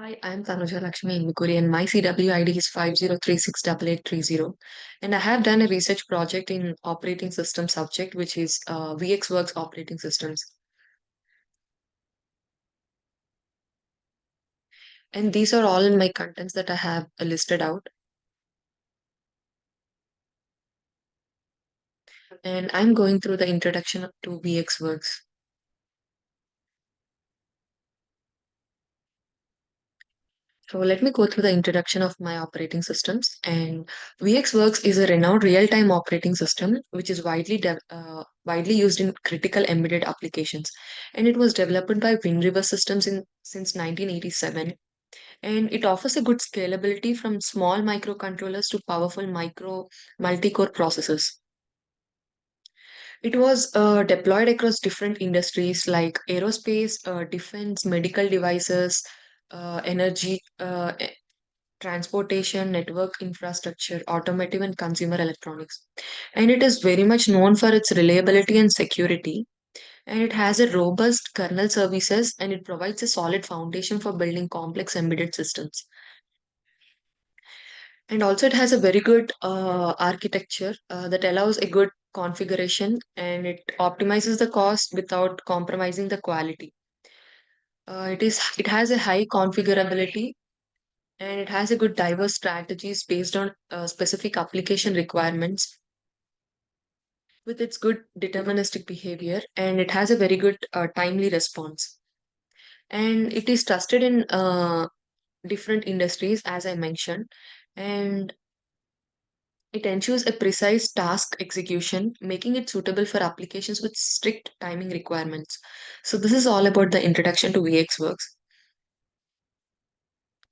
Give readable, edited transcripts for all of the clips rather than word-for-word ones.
Hi, I'm Tanuja Lakshmi Ingvikuri and my CW ID is 50368830. And I have done a research project in operating system subject, which is VxWorks operating systems. And these are all in my contents that I have listed out. And I'm going through the introduction to VxWorks. So let me go through the introduction of my operating systems. And VxWorks is a renowned real-time operating system which is widely used in critical embedded applications. And it was developed by Wind River Systems since 1987. And it offers a good scalability from small microcontrollers to powerful micro multi-core processors. It was deployed across different industries like aerospace, defense, medical devices, energy, transportation, network infrastructure, automotive, and consumer electronics. And it is very much known for its reliability and security. And it has a robust kernel services and it provides a solid foundation for building complex embedded systems. And also, it has a very good architecture that allows a good configuration and it optimizes the cost without compromising the quality. It has a high configurability and it has a good diverse strategies based on specific application requirements with its good deterministic behavior and it has a very good timely response and it is trusted in different industries as I mentioned and it ensures a precise task execution making it suitable for applications with strict timing requirements. So this is all about the introduction to VxWorks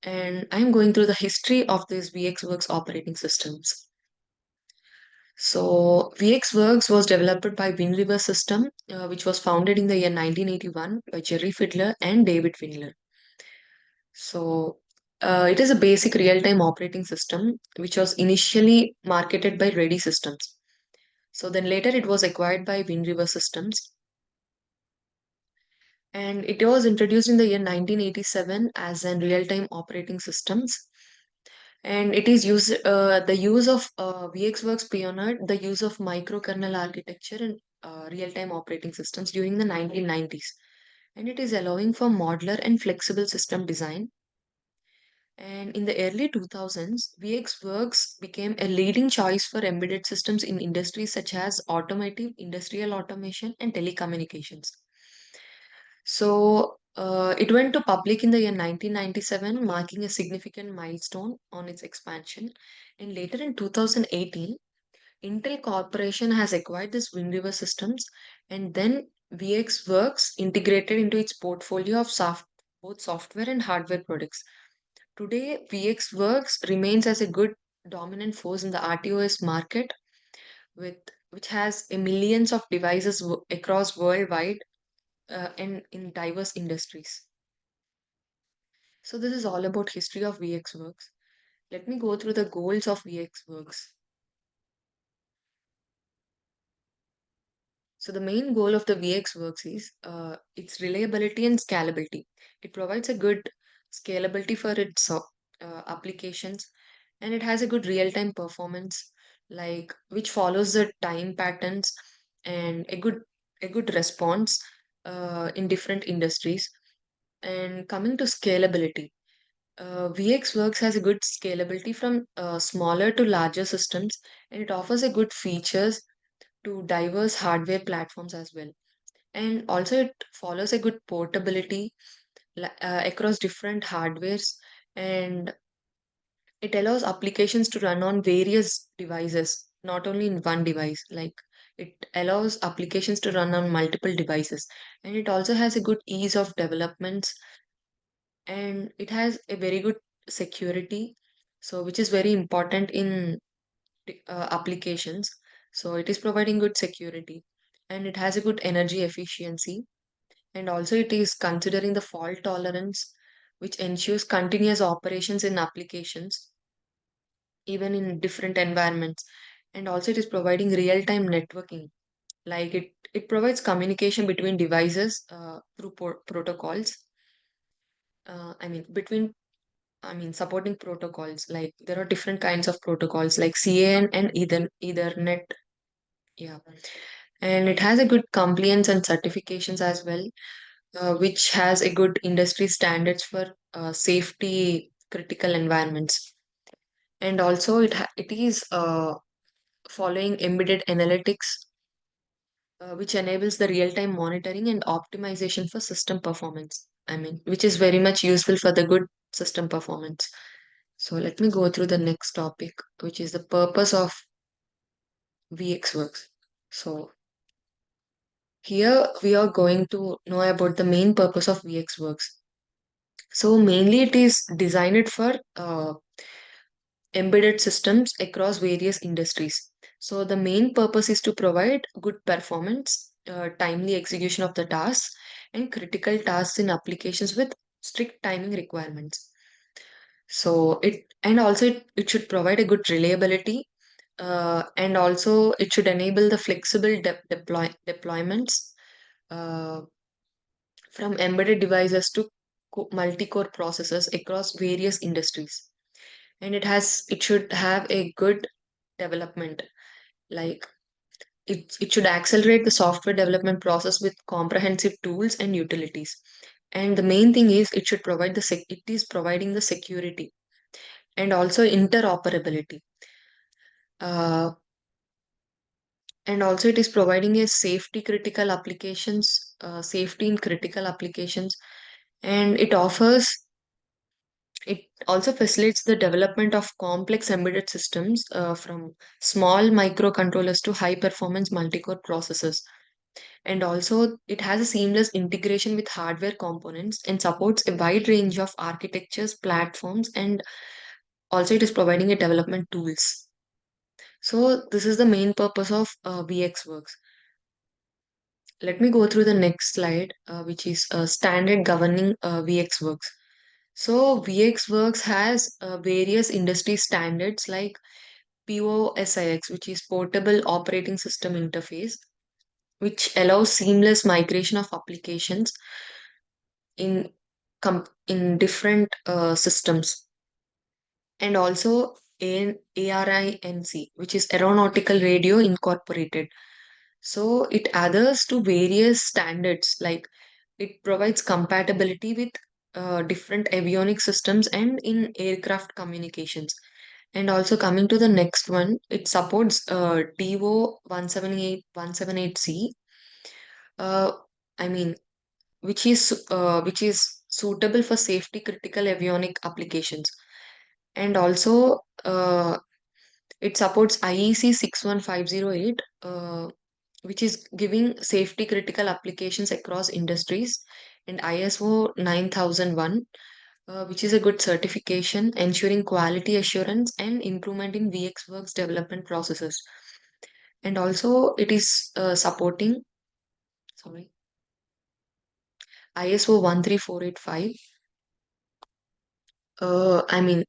and I'm going through the history of these VxWorks operating systems. So VxWorks was developed by Wind River System, which was founded in the year 1981 by Jerry Fiedler and David Fiedler. So it is a basic real-time operating system, which was initially marketed by Ready Systems. So then later it was acquired by Wind River Systems, and it was introduced in the year 1987 as an real-time operating systems. And it is the use of VxWorks pioneered the use of microkernel architecture and real-time operating systems during the 1990s. And it is allowing for modular and flexible system design. And in the early 2000s, VxWorks became a leading choice for embedded systems in industries such as automotive, industrial automation, and telecommunications. So it went to public in the year 1997, marking a significant milestone on its expansion. And later in 2018, Intel Corporation has acquired this Wind River Systems, and then VxWorks integrated into its portfolio of both software and hardware products. Today, VxWorks remains as a good dominant force in the RTOS market, with which has a millions of devices across worldwide and in diverse industries. So this is all about history of VxWorks. Let me go through the goals of VxWorks. So the main goal of the VxWorks is its reliability and scalability. It provides a good scalability for its applications, and it has a good real-time performance, like which follows the time patterns and a good response in different industries. And coming to scalability, VxWorks has a good scalability from smaller to larger systems, and it offers a good features to diverse hardware platforms as well. And also, it follows a good portability across different hardwares, and it allows applications to run on various devices, not only in one device. Like it allows applications to run on multiple devices, and it also has a good ease of development and it has a very good security so which is very important in applications, so it is providing good security and it has a good energy efficiency and also it is considering the fault tolerance which ensures continuous operations in applications even in different environments, and also it is providing real time networking, like it provides communication between devices through protocols, I mean between supporting protocols. Like there are different kinds of protocols like CAN and Ethernet. Yeah. And it has a good compliance and certifications as well, which has a good industry standards for safety critical environments. And also it is following embedded analytics, which enables the real-time monitoring and optimization for system performance. Which is very much useful for the good system performance. So let me go through the next topic, which is the purpose of VxWorks. So here we are going to know about the main purpose of VxWorks. So mainly it is designed for embedded systems across various industries. So the main purpose is to provide good performance, timely execution of the tasks, and critical tasks in applications with strict timing requirements. So it should provide a good reliability, and also it should enable the flexible deployments uh, from embedded devices to multi-core processors across various industries. And it should have a good development, like it should accelerate the software development process with comprehensive tools and utilities. And the main thing is it should provide it is providing the security and also interoperability, uh, and also it is providing a safety in critical applications. And it also facilitates the development of complex embedded systems, from small microcontrollers to high performance multi-core processors. And also, it has a seamless integration with hardware components and supports a wide range of architectures, platforms, and also it is providing a development tools. So, this is the main purpose of VxWorks. Let me go through the next slide, which is standard governing VxWorks. So, VxWorks has various industry standards like POSIX, which is Portable Operating System Interface, which allows seamless migration of applications in in different systems. And also ARINC, which is Aeronautical Radio Incorporated. So it adheres to various standards, like it provides compatibility with different avionic systems and in aircraft communications. And also coming to the next one, it supports DO 178C, uh, I mean, which is suitable for safety critical avionic applications. And also it supports IEC 61508, which is giving safety critical applications across industries, and ISO 9001, which is a good certification ensuring quality assurance and improvement in VxWorks development processes. And also it is supporting, sorry, ISO 13485.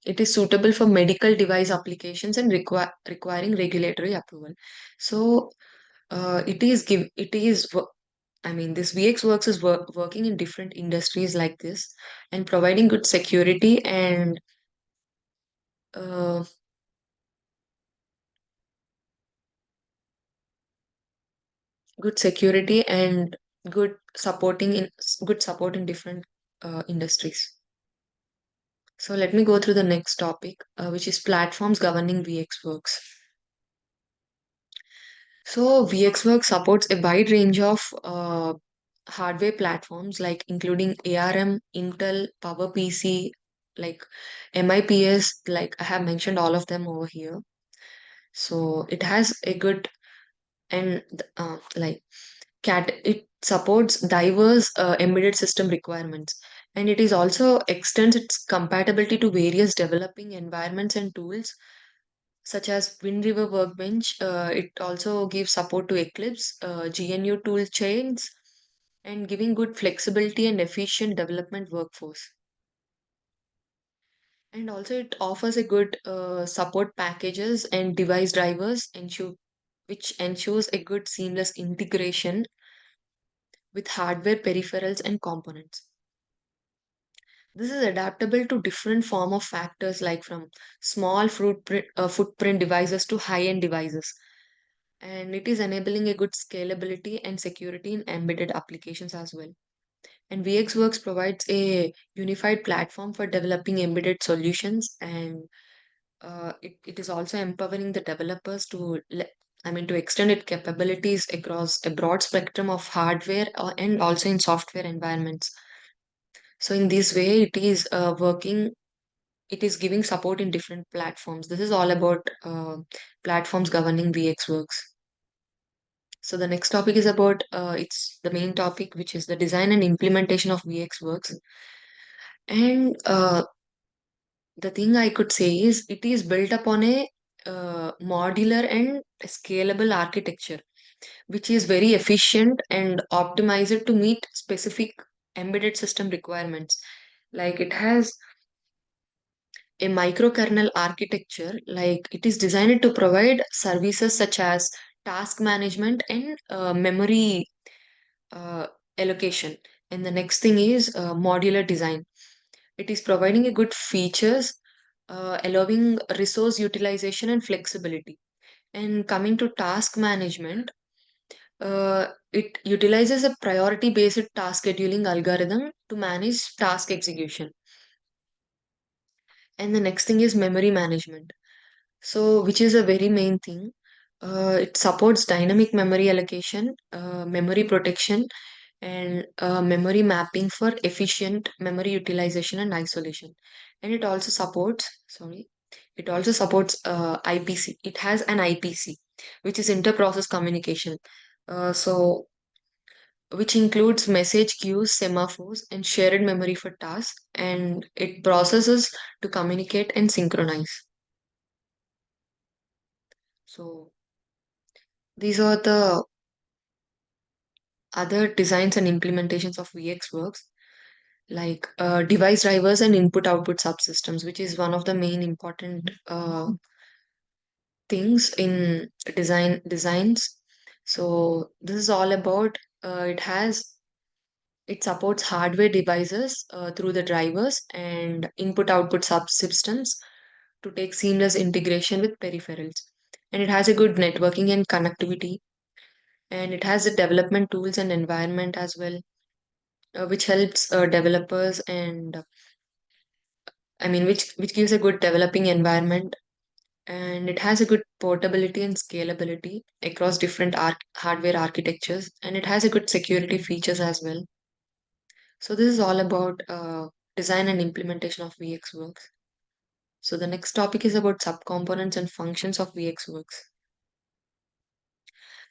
It is suitable for medical device applications and requiring regulatory approval. So, it is, this VxWorks is working in different industries like this and providing uh, good security and good support in different industries. So let me go through the next topic, which is platforms governing VxWorks. So VxWorks supports a wide range of hardware platforms, like including ARM, Intel, PowerPC, like MIPS, like I have mentioned all of them over here. So it has a good and like cat it supports diverse embedded system requirements, and it is also extends its compatibility to various developing environments and tools such as Wind River Workbench. It also gives support to Eclipse, GNU tool chains, and giving good flexibility and efficient development workforce. And also, it offers a good support packages and device drivers, which ensures a good seamless integration with hardware peripherals and components. This is adaptable to different form of factors like from small footprint devices to high-end devices. And it is enabling a good scalability and security in embedded applications as well. And VxWorks provides a unified platform for developing embedded solutions, and it is also empowering the developers to extend its capabilities across a broad spectrum of hardware and also in software environments. So in this way, it is giving support in different platforms. This is all about platforms governing VxWorks. So the next topic is about it's the main topic, which is the design and implementation of VxWorks. And the thing I could say is it is built upon a modular and scalable architecture, which is very efficient and optimized to meet specific embedded system requirements. Like it has a microkernel architecture, like it is designed to provide services such as task management and memory uh, allocation. And the next thing is modular design. It is providing a good features, allowing resource utilization and flexibility. And coming to task management, it utilizes a priority based task scheduling algorithm to manage task execution. And the next thing is memory management. So, which is a very main thing. It supports dynamic memory allocation, memory protection, and memory mapping for efficient memory utilization and isolation. And it also supports IPC. It has an IPC, which is inter-process communication. So, which includes message queues, semaphores, and shared memory for tasks, and it processes to communicate and synchronize. So, these are the other designs and implementations of VxWorks, like device drivers and input output subsystems, which is one of the main important things in designs. So this is all about it supports hardware devices through the drivers and input output subsystems to take seamless integration with peripherals. And it has a good networking and connectivity, and it has the development tools and environment as well, which helps developers and which gives a good developing environment, and it has a good portability and scalability across different hardware architectures, and it has a good security features as well. So this is all about design and implementation of VxWorks. So the next topic is about subcomponents and functions of VxWorks.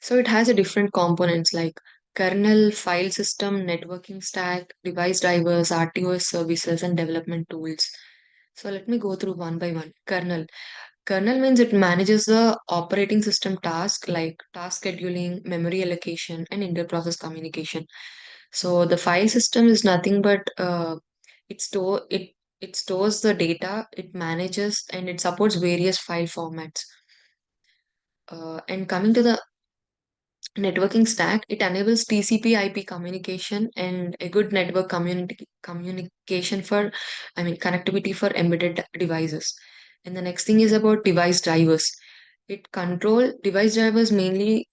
So it has a different components like kernel, file system, networking stack, device drivers, RTOS services, and development tools. So let me go through one by one. Kernel. Kernel means it manages the operating system task like task scheduling, memory allocation, and inter-process communication. So the file system is nothing but it stores the data, it manages, and it supports various file formats. And coming to the networking stack, it enables TCP/IP communication and a good network communication for, connectivity for embedded devices. And the next thing is about device drivers. Device drivers mainly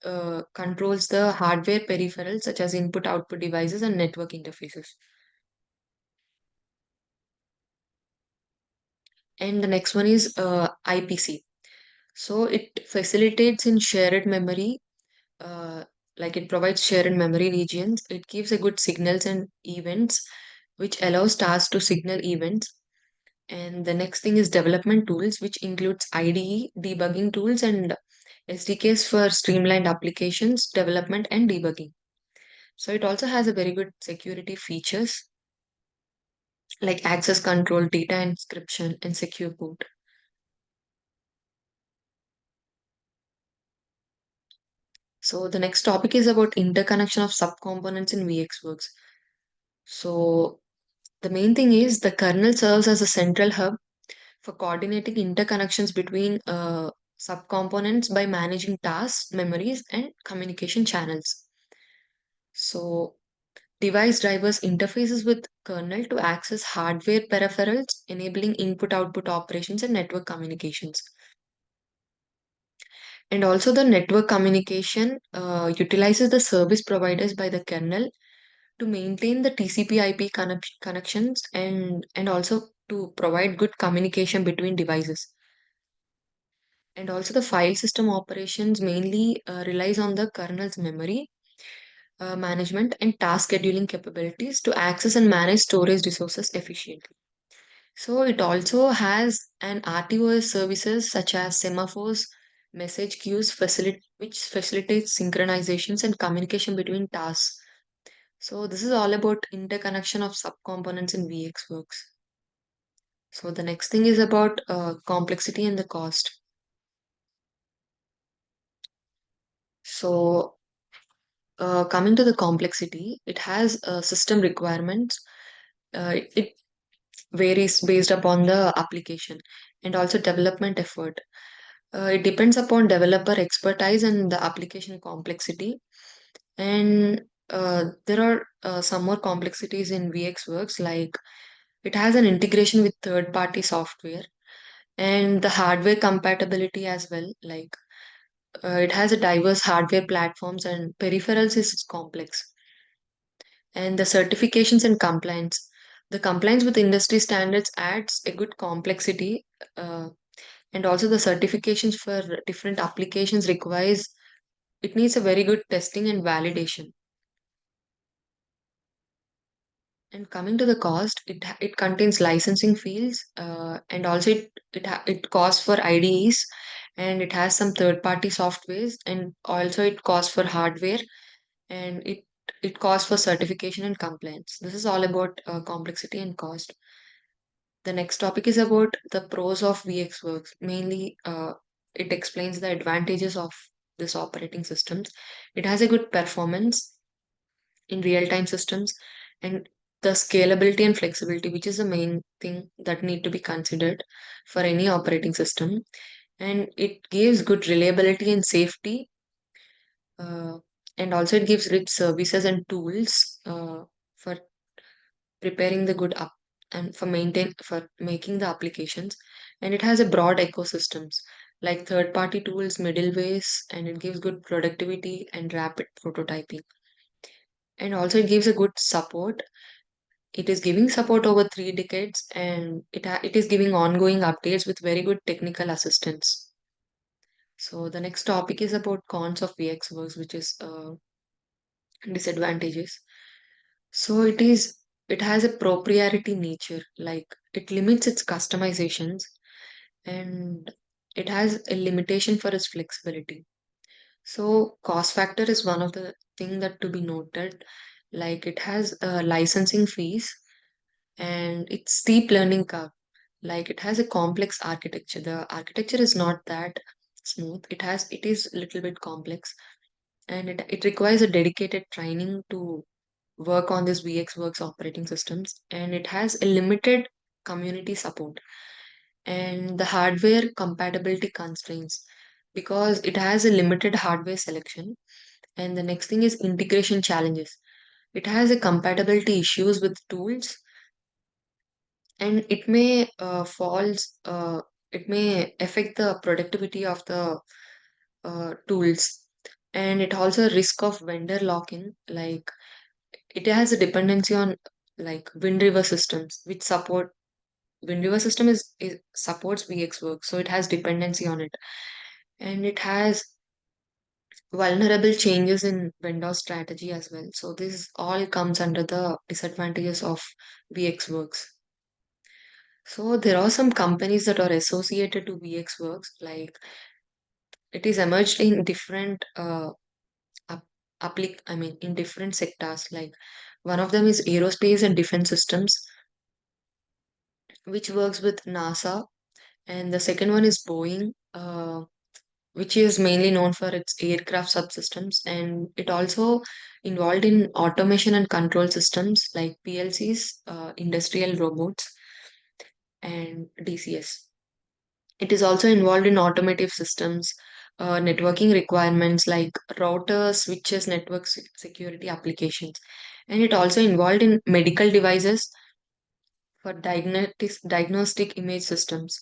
controls the hardware peripherals such as input output devices and network interfaces. And the next one is IPC. So it facilitates in shared memory, uh, like it provides shared memory regions. It gives a good signals and events, which allows tasks to signal events. And the next thing is development tools, which includes IDE, debugging tools, and SDKs for streamlined applications, development, and debugging. So it also has a very good security features like access control, data encryption, and secure boot. So the next topic is about interconnection of subcomponents in VxWorks. So the main thing is the kernel serves as a central hub for coordinating interconnections between subcomponents by managing tasks, memories, and communication channels. So Device drivers interfaces with kernel to access hardware peripherals, enabling input-output operations and network communications. And also, the network communication utilizes the service providers by the kernel to maintain the TCP/IP connections and also to provide good communication between devices. And also, the file system operations mainly relies on the kernel's memory management and task scheduling capabilities to access and manage storage resources efficiently. So it also has an RTOS services such as semaphores, message queues, which facilitates synchronizations and communication between tasks. So this is all about interconnection of subcomponents in VxWorks. So the next thing is about complexity and the cost. So coming to the complexity, it has system requirements. It varies based upon the application and also development effort. It depends upon developer expertise and the application complexity. And there are some more complexities in VxWorks, like it has an integration with third party software and the hardware compatibility as well. Like it has a diverse hardware platforms and peripherals is complex. And the certifications and compliance. The compliance with industry standards adds a good complexity, and also the certifications for different applications requires it needs a very good testing and validation. And coming to the cost, it contains licensing fees, and also it costs for IDEs, and it has some third party softwares, and also it costs for hardware, and it costs for certification and compliance. This is all about complexity and cost. The next topic is about the pros of VxWorks. Mainly, it explains the advantages of this operating systems. It has a good performance in real-time systems and the scalability and flexibility, which is the main thing that need to be considered for any operating system. And it gives good reliability and safety, uh, and also it gives rich services and tools for preparing the good up and for making the applications. And it has a broad ecosystems like third party tools, middlewares, and it gives good productivity and rapid prototyping. And also it gives a good support. It is giving support over 3 decades, and it is giving ongoing updates with very good technical assistance. So the next topic is about cons of VxWorks, which is disadvantages. So it has a proprietary nature, like it limits its customizations, and it has a limitation for its flexibility. So cost factor is one of the thing that to be noted. Like it has licensing fees and it's steep learning curve. Like it has a complex architecture. The architecture is not that smooth. It is a little bit complex, and it requires a dedicated training to work on this VxWorks operating systems, and it has a limited community support and the hardware compatibility constraints because it has a limited hardware selection. And the next thing is integration challenges. It has a compatibility issues with tools, and it may affect the productivity of the tools. And it also a risk of vendor lock-in, like it has a dependency on like wind river systems which support wind river system is supports VxWorks, so it has dependency on it. And it has vulnerable changes in vendor strategy as well. So this all comes under the disadvantages of VxWorks. So there are some companies that are associated to VxWorks, like it is emerged in different up, I mean in different sectors. Like one of them is aerospace and defense systems, which works with NASA, and the second one is Boeing, which is mainly known for its aircraft subsystems, and it also involved in automation and control systems like PLCs, industrial robots, and DCS. It is also involved in automotive systems, networking requirements like routers, switches, security applications. And it also involved in medical devices for diagnostic image systems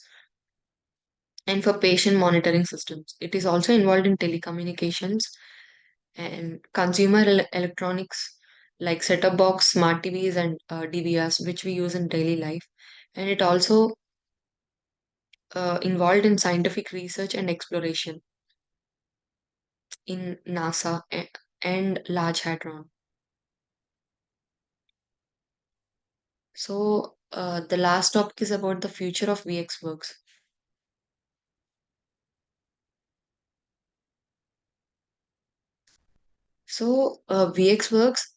and for patient monitoring systems. It is also involved in telecommunications and consumer electronics like set-top box, smart TVs, and DVRs, which we use in daily life. And it also involved in scientific research and exploration in NASA and Large Hadron. So the last topic is about the future of VX Works. So VX Works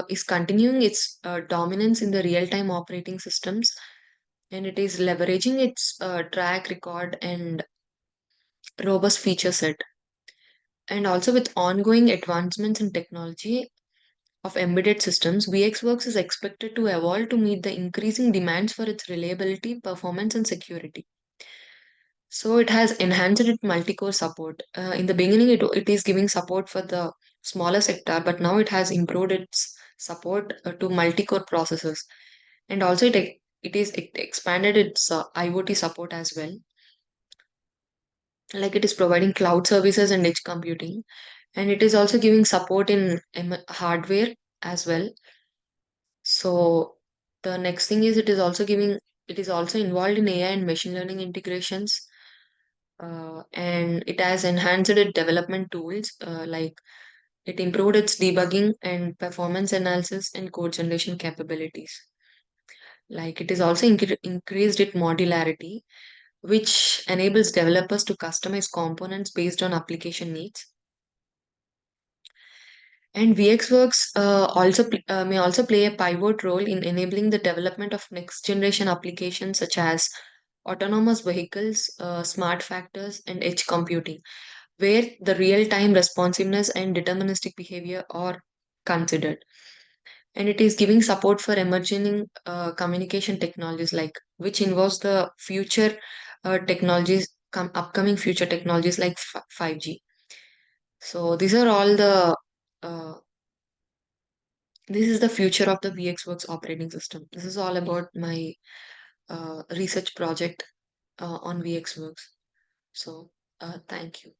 is continuing its dominance in the real-time operating systems, and it is leveraging its track record and robust feature set. And also with ongoing advancements in technology of embedded systems, VxWorks is expected to evolve to meet the increasing demands for its reliability, performance, and security. So it has enhanced its multi-core support. In the beginning, it is giving support for the smaller sector, but now it has improved its support to multi-core processors, and also it expanded its IoT support as well. Like it is providing cloud services and edge computing, and it is also giving support in hardware as well. So the next thing is it is also involved in AI and machine learning integrations, and it has enhanced its development tools, like it improved its debugging and performance analysis and code generation capabilities. Like it is also increased its modularity, which enables developers to customize components based on application needs. And VxWorks may also play a pivot role in enabling the development of next generation applications such as autonomous vehicles, smart factors, and edge computing, where the real time responsiveness and deterministic behavior are considered. And it is giving support for emerging communication technologies, like which involves the future upcoming future technologies like 5G. So these are all the uh, this is the future of the VxWorks operating system. This is all about my research project on VxWorks. So, thank you.